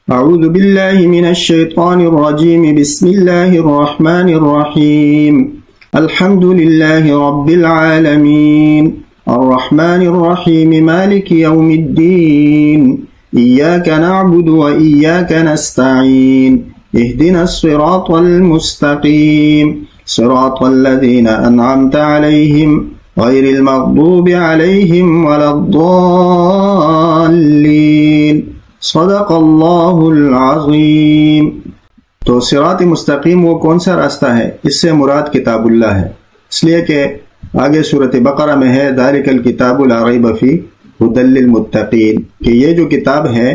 أعوذ بالله من الشيطان الرجيم. بسم الله الرحمن الرحيم. الحمد لله رب العالمين الرحمن الرحيم مالك يوم الدين إياك نعبد وإياك نستعين اهدنا الصراط المستقيم صراط الذين أنعمت عليهم غير المغضوب عليهم ولا الضالين. صدق اللہ العظیم. تو صراط مستقیم وہ کون سا راستہ ہے؟ اس سے مراد کتاب اللہ ہے، اس لیے کہ آگے سورۃ بقرہ میں ہے ذالک الکتاب لا ریب فیہ ھدی للمتقین، کہ یہ جو کتاب ہے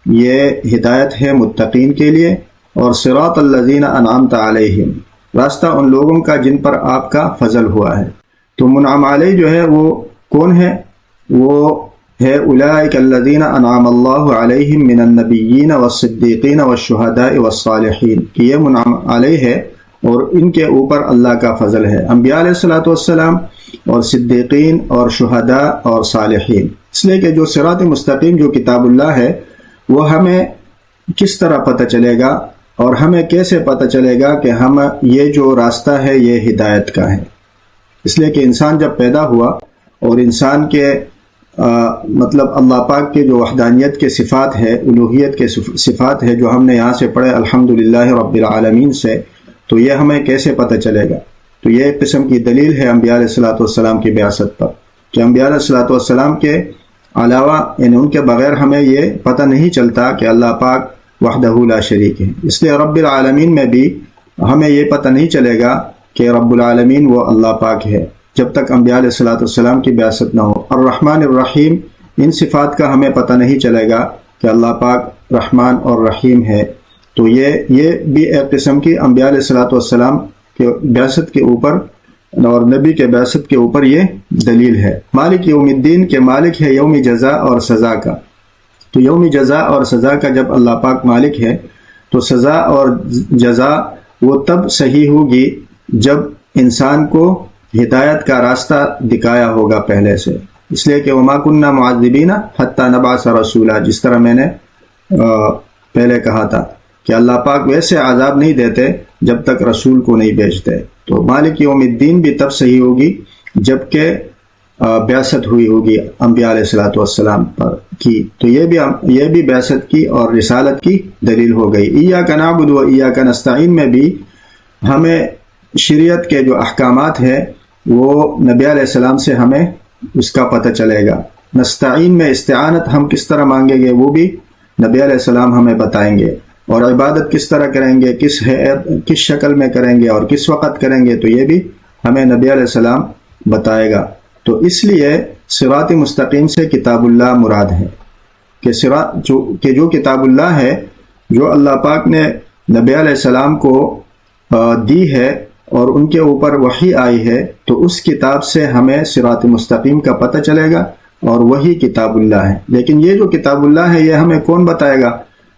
یہ ہدایت ہے متقین کے لیے، اور صراط الذین انعمت علیہم، راستہ ان لوگوں کا جن پر آپ کا فضل ہوا ہے. تو منعم علیہ جو ہے وہ کون ہے؟ وہ ہے اولئک الذین انعم اللہ علیہم من النبیین والصدیقین والشہداء والصالحین، کہ یہ منعم علیہ ہے اور ان کے اوپر اللہ کا فضل ہے، انبیاء علیہ الصلوۃ والسلام اور صدیقین اور شہداء اور صالحین. اس لیے کہ جو صراط مستقیم جو کتاب اللہ ہے وہ ہمیں کس طرح پتہ چلے گا اور ہمیں کیسے پتہ چلے گا کہ ہم یہ جو راستہ ہے یہ ہدایت کا ہے؟ اس لیے کہ انسان جب پیدا ہوا اور انسان کے مطلب اللہ پاک کے جو وحدانیت کے صفات ہے، الوہیت کے صفات ہے، جو ہم نے یہاں سے پڑھے الحمدللہ رب العالمین سے، تو یہ ہمیں کیسے پتہ چلے گا؟ تو یہ ایک قسم کی دلیل ہے انبیاء علیہ الصلوۃ والسلام کی بعثت پر، کہ انبیاء علیہ الصلوۃ والسلام کے علاوہ یعنی ان کے بغیر ہمیں یہ پتہ نہیں چلتا کہ اللہ پاک وحدہ لا شریک ہے. اس لیے رب العالمین میں بھی ہمیں یہ پتہ نہیں چلے گا کہ رب العالمین وہ اللہ پاک ہے جب تک انبیاء علیہ الصلوۃ والسلام کی بعثت نہ ہو. الرحمن الرحیم، ان صفات کا ہمیں پتہ نہیں چلے گا کہ اللہ پاک رحمان اور رحیم ہے. تو یہ بھی ایک قسم کی انبیاء علیہ الصلوۃ والسلام کے بعثت کے اوپر اور نبی کے بعثت کے اوپر یہ دلیل ہے. مالک یوم الدین کے مالک ہے یوم جزا اور سزا کا. تو یوم جزا اور سزا کا جب اللہ پاک مالک ہے تو سزا اور جزا وہ تب صحیح ہوگی جب انسان کو ہدایت کا راستہ دکھایا ہوگا پہلے سے. اس لیے کہ وما کننا معذبین حتی نبعث رسولا، جس طرح میں نے پہلے کہا تھا کہ اللہ پاک ویسے عذاب نہیں دیتے جب تک رسول کو نہیں بھیجتے. تو مالک یوم الدین بھی تب صحیح ہوگی جب کہ بعثت ہوئی ہوگی انبیاء علیہ الصلوۃ والسلام پر کی. تو یہ بھی بعثت کی اور رسالت کی دلیل ہو گئی. ایاک نعبد و ایاک نستعین میں بھی ہمیں شریعت کے جو احکامات ہیں وہ نبی علیہ السلام سے ہمیں اس کا پتہ چلے گا. نستعین میں استعانت ہم کس طرح مانگیں گے وہ بھی نبی علیہ السلام ہمیں بتائیں گے، اور عبادت کس طرح کریں گے، کس شکل میں کریں گے اور کس وقت کریں گے، تو یہ بھی ہمیں نبی علیہ السلام بتائے گا. تو اس لیے صراط مستقیم سے کتاب اللہ مراد ہے، کہ جو کتاب اللہ ہے جو اللہ پاک نے نبی علیہ السلام کو دی ہے اور ان کے اوپر وحی آئی ہے، تو اس کتاب سے ہمیں صراط مستقیم کا پتہ چلے گا اور وہی کتاب اللہ ہے. لیکن یہ جو کتاب اللہ ہے یہ ہمیں کون بتائے گا؟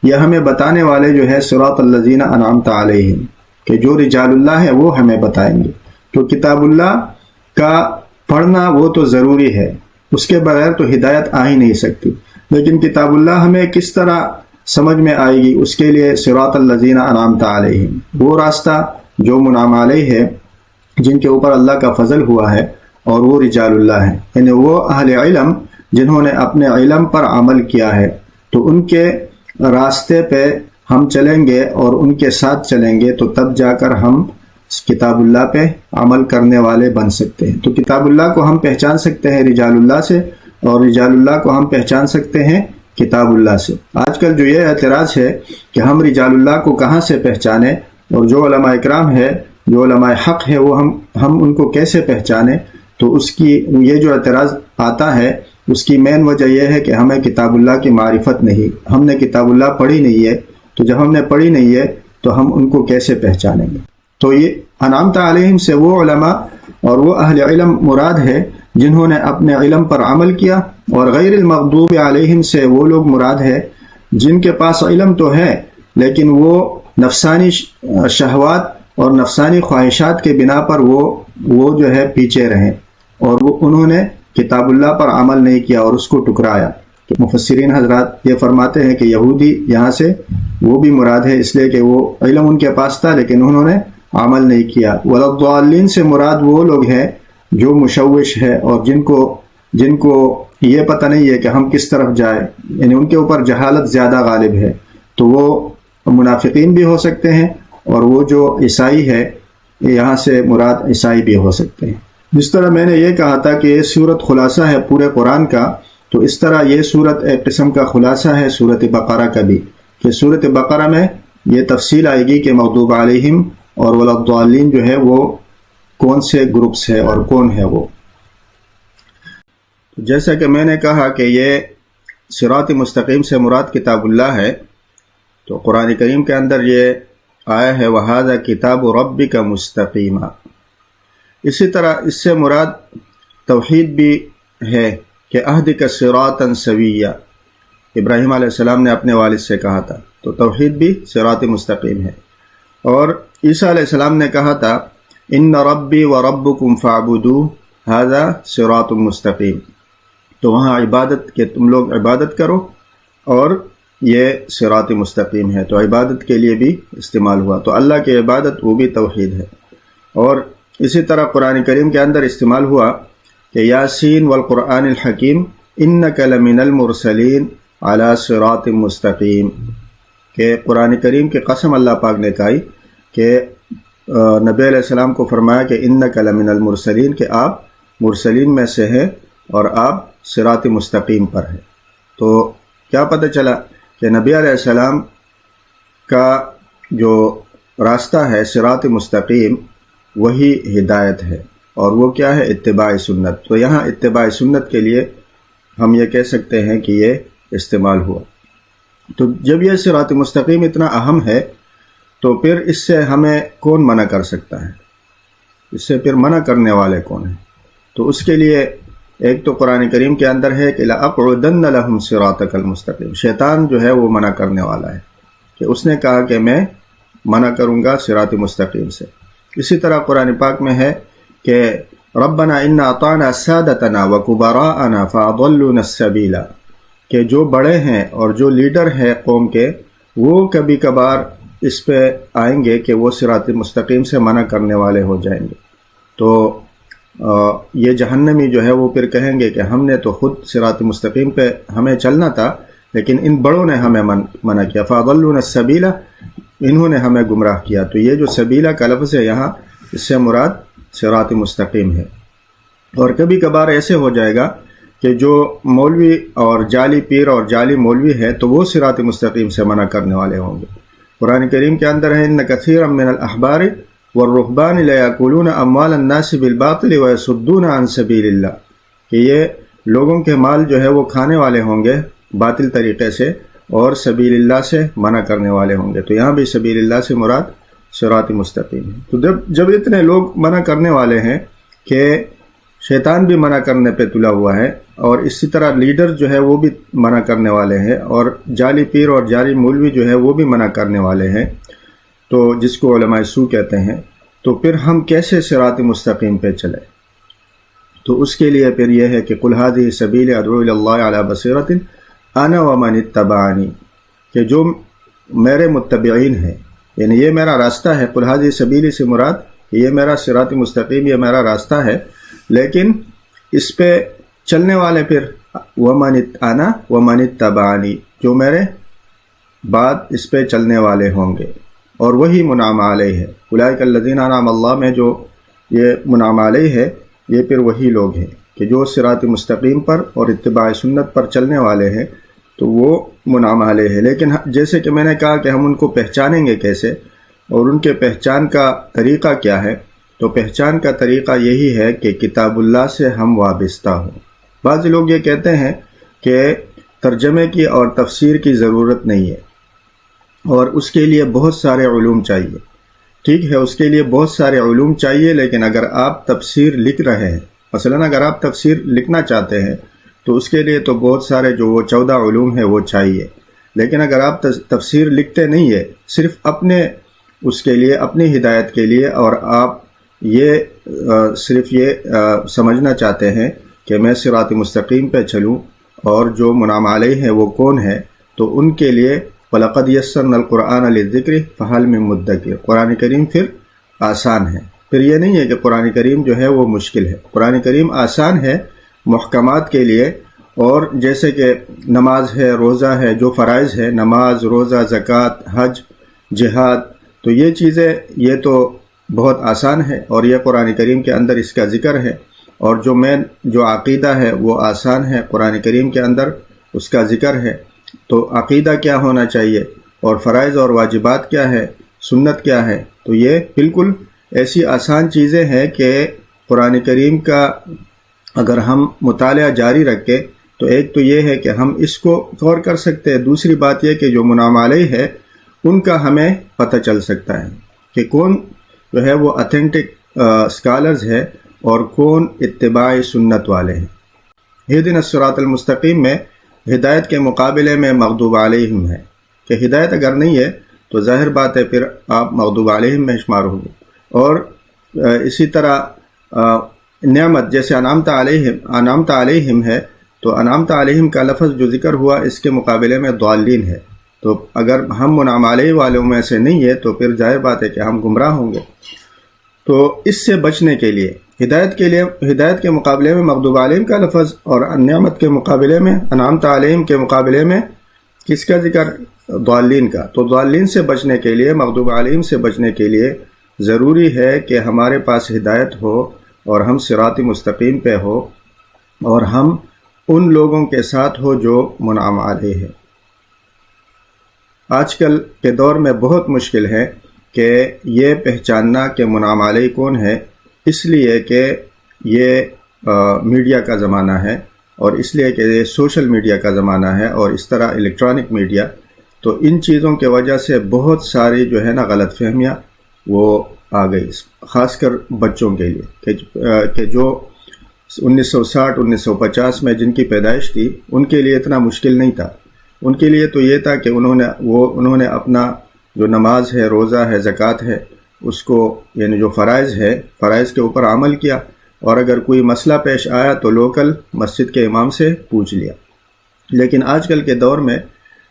یہ ہمیں بتانے والے جو ہے صراط الذین انعمت علیہم، کہ جو رجال اللہ ہے وہ ہمیں بتائیں گے. تو کتاب اللہ کا پڑھنا وہ تو ضروری ہے، اس کے بغیر تو ہدایت آ ہی نہیں سکتی. لیکن کتاب اللہ ہمیں کس طرح سمجھ میں آئے گی؟ اس کے لیے صراط الذین انعمت علیہم، وہ راستہ جو منعم علیہ ہے، جن کے اوپر اللہ کا فضل ہوا ہے، اور وہ رجال اللہ ہے، یعنی وہ اہل علم جنہوں نے اپنے علم پر عمل کیا ہے. تو ان کے راستے پہ ہم چلیں گے اور ان کے ساتھ چلیں گے تو تب جا کر ہم کتاب اللہ پہ عمل کرنے والے بن سکتے ہیں. تو کتاب اللہ کو ہم پہچان سکتے ہیں رجال اللہ سے، اور رجال اللہ کو ہم پہچان سکتے ہیں کتاب اللہ سے. آج کل جو یہ اعتراض ہے کہ ہم رجال اللہ کو کہاں سے پہچانیں، اور جو علماء اکرام ہے، جو علماء حق ہے، وہ ہم ان کو کیسے پہچانیں؟ تو اس کی یہ جو اعتراض آتا ہے اس کی مین وجہ یہ ہے کہ ہمیں کتاب اللہ کی معرفت نہیں، ہم نے کتاب اللہ پڑھی نہیں ہے. تو جب ہم نے پڑھی نہیں ہے تو ہم ان کو کیسے پہچانیں گے؟ تو یہ انعمت علیہم سے وہ علماء اور وہ اہل علم مراد ہے جنہوں نے اپنے علم پر عمل کیا، اور غیر المغضوب علیہم سے وہ لوگ مراد ہے جن کے پاس علم تو ہے لیکن وہ نفسانی شہوات اور نفسانی خواہشات کے بنا پر وہ جو ہے پیچھے رہیں، اور انہوں نے کتاب اللہ پر عمل نہیں کیا اور اس کو ٹکرایا. مفسرین حضرات یہ فرماتے ہیں کہ یہودی یہاں سے وہ بھی مراد ہے، اس لیے کہ وہ علم ان کے پاس تھا لیکن انہوں نے عمل نہیں کیا۔ والضالین سے مراد وہ لوگ ہیں جو مشوش ہے اور جن کو یہ پتہ نہیں ہے کہ ہم کس طرف جائیں، یعنی ان کے اوپر جہالت زیادہ غالب ہے، تو وہ منافقین بھی ہو سکتے ہیں، اور وہ جو عیسائی ہے یہاں سے مراد عیسائی بھی ہو سکتے ہیں۔ جس طرح میں نے یہ کہا تھا کہ یہ سورت خلاصہ ہے پورے قرآن کا، تو اس طرح یہ سورت ایک قسم کا خلاصہ ہے سورت بقرہ کا بھی، کہ سورت بقرہ میں یہ تفصیل آئے گی کہ مغضوب علیہم اور والضالین جو ہے وہ کون سے گروپس ہے اور کون ہے وہ۔ جیسا کہ میں نے کہا کہ یہ صراط مستقیم سے مراد کتاب اللہ ہے، تو قرآن کریم کے اندر یہ آیا ہے وَهَذَا كِتَابُ رَبِّكَ مُسْتَقِيمًا۔ اسی طرح اس سے مراد توحید بھی ہے کہ اهْدِكَ صِرَاطًا سَوِيًّا، ابراہیم علیہ السلام نے اپنے والد سے کہا تھا، تو توحید بھی صراط مستقیم ہے۔ اور عیسیٰ علیہ السلام نے کہا تھا اِنَّ رَبِّي وَرَبُّكُمْ فَاعْبُدُوهُ هَذَا صِرَاطٌ مُسْتَقِيم، تو وہاں عبادت کہ تم لوگ عبادت کرو، اور یہ صراط مستقیم ہے، تو عبادت کے لیے بھی استعمال ہوا، تو اللہ کی عبادت وہ بھی توحید ہے۔ اور اسی طرح قرآن کریم کے اندر استعمال ہوا کہ یاسین والقرآن الحکیم انک لمن المرسلین علی صراط مستقیم، کہ قرآن کریم کی قسم اللہ پاک نے کہی کہ نبی علیہ السلام کو فرمایا کہ انک لمن المرسلین، کہ آپ مرسلین میں سے ہیں اور آپ صراط مستقیم پر ہیں۔ تو کیا پتہ چلا کہ نبی علیہ السلام کا جو راستہ ہے صراط مستقیم وہی ہدایت ہے، اور وہ کیا ہے؟ اتباع سنت۔ تو یہاں اتباع سنت کے لیے ہم یہ کہہ سکتے ہیں کہ یہ استعمال ہوا۔ تو جب یہ صراط مستقیم اتنا اہم ہے تو پھر اس سے ہمیں کون منع کر سکتا ہے؟ اس سے پھر منع کرنے والے کون ہیں؟ تو اس کے لیے ایک تو قرآن کریم کے اندر ہے کہ لَأَقْعُدَنَّ لَهُمْ صِرَاطَكَ الْمُسْتَقِيمَ، شیطان جو ہے وہ منع کرنے والا ہے، کہ اس نے کہا کہ میں منع کروں گا صراط مستقیم سے۔ اسی طرح قرآن پاک میں ہے کہ رَبَّنَا إِنَّا أَطَعْنَا سَادَتَنَا وَكُبَرَاءَنَا فَأَضَلُّونَا السَّبِيلَ، کہ جو بڑے ہیں اور جو لیڈر ہیں قوم کے، وہ کبھی کبھار اس پہ آئیں گے کہ وہ صراط مستقیم سے منع کرنے والے ہو جائیں گے، تو یہ جہنمی جو ہے وہ پھر کہیں گے کہ ہم نے تو خود صراط مستقیم پہ ہمیں چلنا تھا، لیکن ان بڑوں نے ہمیں منع کیا، فَأَضَلُّونَا السَّبِيلَ، انہوں نے ہمیں گمراہ کیا۔ تو یہ جو سبیلہ کا لفظ ہے یہاں، اس سے مراد صراط مستقیم ہے۔ اور کبھی کبھار ایسے ہو جائے گا کہ جو مولوی اور جعلی پیر اور جعلی مولوی ہے تو وہ صراط مستقیم سے منع کرنے والے ہوں گے۔ قرآن کریم کے اندر ہے ان کثیرا من الاحبار والرهبان لیاکلون اموال الناس بالباطل ویصدون عن سبیل اللہ، کہ یہ لوگوں کے مال جو ہے وہ کھانے والے ہوں گے باطل طریقے سے اور سبیل اللہ سے منع کرنے والے ہوں گے۔ تو یہاں بھی سبیل اللہ سے مراد صراط مستقیم ہے۔ تو جب اتنے لوگ منع کرنے والے ہیں کہ شیطان بھی منع کرنے پہ تلا ہوا ہے، اور اسی طرح لیڈر جو ہے وہ بھی منع کرنے والے ہیں، اور جعلی پیر اور جعلی مولوی جو ہے وہ بھی منع کرنے والے ہیں، تو جس کو علماء سو کہتے ہیں، تو پھر ہم کیسے صراط مستقیم پہ چلیں؟ تو اس کے لیے پھر یہ ہے کہ قل ھذہ سبیلی ادعو الی اللہ علی بصیرۃ انا ومن اتبعنی، کہ جو میرے متبعین ہیں، یعنی یہ میرا راستہ ہے۔ قل ھذہ سبیلی سے مراد کہ یہ میرا صراط مستقیم، یہ میرا راستہ ہے، لیکن اس پہ چلنے والے پھر انا ومن اتبعنی، جو میرے بعد اس پہ چلنے والے ہوں گے، اور وہی منعم علیہ ہے۔ اولئک الذین انعم اللہ میں جو یہ منعم علیہ ہے، یہ پھر وہی لوگ ہیں کہ جو صراط مستقیم پر اور اتباع سنت پر چلنے والے ہیں، تو وہ منعم علیہ ہے۔ لیکن جیسے کہ میں نے کہا کہ ہم ان کو پہچانیں گے کیسے، اور ان کے پہچان کا طریقہ کیا ہے؟ تو پہچان کا طریقہ یہی ہے کہ کتاب اللہ سے ہم وابستہ ہوں۔ بعض لوگ یہ کہتے ہیں کہ ترجمے کی اور تفسیر کی ضرورت نہیں ہے، اور اس کے لیے بہت سارے علوم چاہیے۔ ٹھیک ہے، اس کے لیے بہت سارے علوم چاہیے، لیکن اگر آپ تفسیر لکھ رہے ہیں، مثلا اگر آپ تفسیر لکھنا چاہتے ہیں تو اس کے لیے تو بہت سارے جو وہ 14 علوم ہیں وہ چاہیے۔ لیکن اگر آپ تفسیر لکھتے نہیں ہیں، صرف اپنے اس کے لیے، اپنی ہدایت کے لیے، اور آپ یہ صرف یہ سمجھنا چاہتے ہیں کہ میں صراط مستقیم پہ چلوں اور جو منعم علیہ ہے وہ کون ہے، تو ان کے لیے وَلَقَدْ يَسَّرْنَا الْقُرْآنَ لِلذِّكْرِ فَهَلْ مِن مُدَّكِرٍ، قرآن کریم پھر آسان ہے، پھر یہ نہیں ہے کہ قرآن کریم جو ہے وہ مشکل ہے، قرآن کریم آسان ہے محکمات کے لیے، اور جیسے کہ نماز ہے، روزہ ہے، جو فرائض ہے، نماز، روزہ، زکوٰۃ، حج، جہاد، تو یہ چیزیں یہ تو بہت آسان ہے، اور یہ قرآن کریم کے اندر اس کا ذکر ہے، اور جو عقیدہ ہے وہ آسان ہے، قرآن کریم کے اندر اس کا ذکر ہے۔ تو عقیدہ کیا ہونا چاہیے، اور فرائض اور واجبات کیا ہے، سنت کیا ہے، تو یہ بالکل ایسی آسان چیزیں ہیں کہ قرآن کریم کا اگر ہم مطالعہ جاری رکھیں تو ایک تو یہ ہے کہ ہم اس کو غور کر سکتے ہیں، دوسری بات یہ کہ جو منعم علیہ ہے ان کا ہمیں پتہ چل سکتا ہے کہ کون جو ہے وہ اتھینٹک اسکالرز ہے اور کون اتباع سنت والے ہیں۔ اہدنا الصراط المستقیم میں ہدایت کے مقابلے میں مغضوب علیہم ہے کہ ہدایت اگر نہیں ہے تو ظاہر بات ہے پھر آپ مغضوب علیہم میں شمار ہوں گے، اور اسی طرح نعمت جیسے انعمت علیہم ہے، تو انعمت علیہم کا لفظ جو ذکر ہوا اس کے مقابلے میں ضالین ہے، تو اگر ہم منعم علیہ والوں میں سے نہیں ہے تو پھر ظاہر بات ہے کہ ہم گمراہ ہوں گے۔ تو اس سے بچنے کے لیے ہدایت کے مقابلے میں مغضوب علیہم کا لفظ، اور نعمت کے مقابلے میں انعمت علیہم کے مقابلے میں کس کا ذکر؟ ضالین کا۔ تو ضالین سے بچنے کے لیے، مغضوب علیہم سے بچنے کے لیے ضروری ہے کہ ہمارے پاس ہدایت ہو اور ہم صراط مستقیم پہ ہو، اور ہم ان لوگوں کے ساتھ ہو جو منعم علیہ ہے۔ آج کل کے دور میں بہت مشکل ہے کہ یہ پہچاننا کہ منعم علیہ کون ہے، اس لیے کہ یہ میڈیا کا زمانہ ہے، اور اس لیے کہ یہ سوشل میڈیا کا زمانہ ہے، اور اس طرح الیکٹرانک میڈیا، تو ان چیزوں کے وجہ سے بہت ساری جو ہے نا غلط فہمیاں وہ آ گئی، خاص کر بچوں کے لیے کہ جو 1960 1950 میں جن کی پیدائش تھی ان کے لیے اتنا مشکل نہیں تھا، ان کے لیے تو یہ تھا کہ انہوں نے اپنا جو نماز ہے، روزہ ہے، زکوٰۃ ہے، اس کو یعنی جو فرائض کے اوپر عمل کیا، اور اگر کوئی مسئلہ پیش آیا تو لوکل مسجد کے امام سے پوچھ لیا۔ لیکن آج کل کے دور میں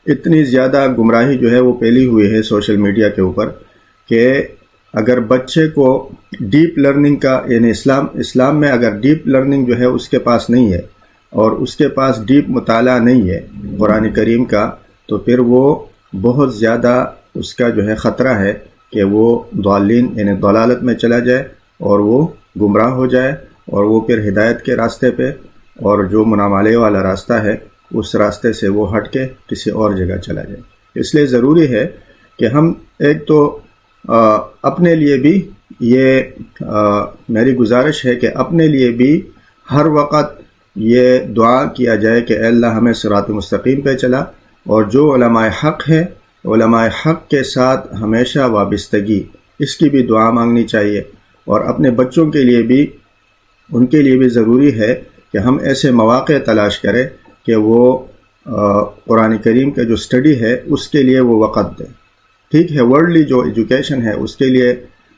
اتنی زیادہ گمراہی جو ہے وہ پھیلی ہوئی ہے سوشل میڈیا کے اوپر کہ اگر بچے کو ڈیپ لرننگ کا یعنی اسلام میں اگر ڈیپ لرننگ جو ہے اس کے پاس نہیں ہے، اور اس کے پاس ڈیپ مطالعہ نہیں ہے قرآن کریم کا، تو پھر وہ بہت زیادہ اس کا جو ہے خطرہ ہے کہ وہ ضالین یعنی ضلالت میں چلا جائے اور وہ گمراہ ہو جائے، اور وہ پھر ہدایت کے راستے پہ اور جو منعم علیہ والا راستہ ہے اس راستے سے وہ ہٹ کے کسی اور جگہ چلا جائے۔ اس لیے ضروری ہے کہ ہم ایک تو اپنے لیے بھی یہ میری گزارش ہے کہ اپنے لیے بھی ہر وقت یہ دعا کیا جائے کہ اے اللہ ہمیں صراط مستقیم پہ چلا، اور جو علماء حق ہے علماء حق کے ساتھ ہمیشہ وابستگی، اس کی بھی دعا مانگنی چاہیے، اور اپنے بچوں کے لیے بھی ان کے لیے بھی ضروری ہے کہ ہم ایسے مواقع تلاش کریں کہ وہ قرآن کریم کا جو اسٹڈی ہے اس کے لیے وہ وقت دیں۔ ٹھیک ہے، ورلڈلی جو ایجوکیشن ہے اس کے لیے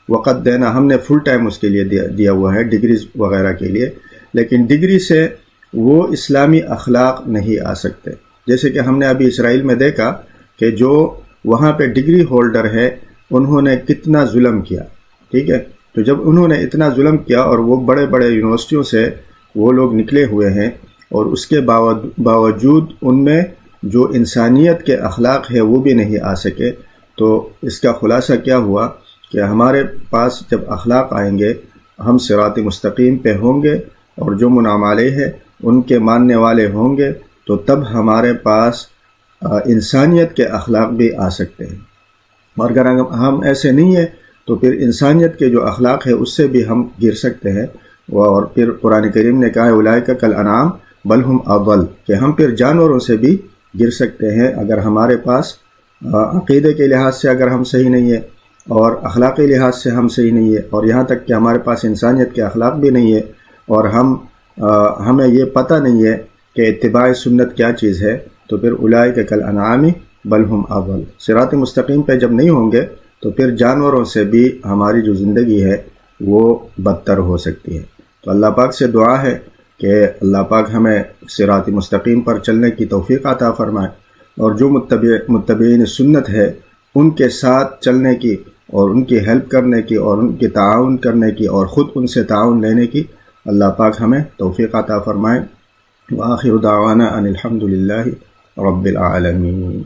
وقت دینا ہم نے فل ٹائم اس کے لیے دیا ہوا ہے، ڈگریز وغیرہ کے لیے، لیکن ڈگری سے وہ اسلامی اخلاق نہیں آ سکتے۔ جیسے کہ ہم نے ابھی اسرائیل میں دیکھا کہ جو وہاں پہ ڈگری ہولڈر ہے انہوں نے کتنا ظلم کیا، ٹھیک ہے، تو جب انہوں نے اتنا ظلم کیا اور وہ بڑے بڑے یونیورسٹیوں سے وہ لوگ نکلے ہوئے ہیں، اور اس کے باوجود ان میں جو انسانیت کے اخلاق ہے وہ بھی نہیں آ سکے، تو اس کا خلاصہ کیا ہوا کہ ہمارے پاس جب اخلاق آئیں گے ہم صراط مستقیم پہ ہوں گے، اور جو منعم علیہ ہے ان کے ماننے والے ہوں گے، تو تب ہمارے پاس انسانیت کے اخلاق بھی آ سکتے ہیں، اور اگر ہم ایسے نہیں ہیں تو پھر انسانیت کے جو اخلاق ہے اس سے بھی ہم گر سکتے ہیں، اور پھر قرآن کریم نے کہا ہے اولئک کالانعام بل ہم اضل، کہ ہم پھر جانوروں سے بھی گر سکتے ہیں اگر ہمارے پاس عقیدے کے لحاظ سے اگر ہم صحیح نہیں ہیں، اور اخلاقی لحاظ سے ہم صحیح نہیں ہے، اور یہاں تک کہ ہمارے پاس انسانیت کے اخلاق بھی نہیں ہے، اور ہمیں یہ پتہ نہیں ہے کہ اتباع سنت کیا چیز ہے، تو پھر اولئک کالانعام بل ہم اضل، صراط مستقیم پہ جب نہیں ہوں گے تو پھر جانوروں سے بھی ہماری جو زندگی ہے وہ بدتر ہو سکتی ہے۔ تو اللہ پاک سے دعا ہے کہ اللہ پاک ہمیں صراط مستقیم پر چلنے کی توفیق عطا فرمائے، اور جو متبعین سنت ہے ان کے ساتھ چلنے کی اور ان کی ہیلپ کرنے کی اور ان کے تعاون کرنے کی اور خود ان سے تعاون لینے کی اللہ پاک ہمیں توفیق عطا فرمائے۔ وآخر دعوانا ان الحمد للہ رب العالمین۔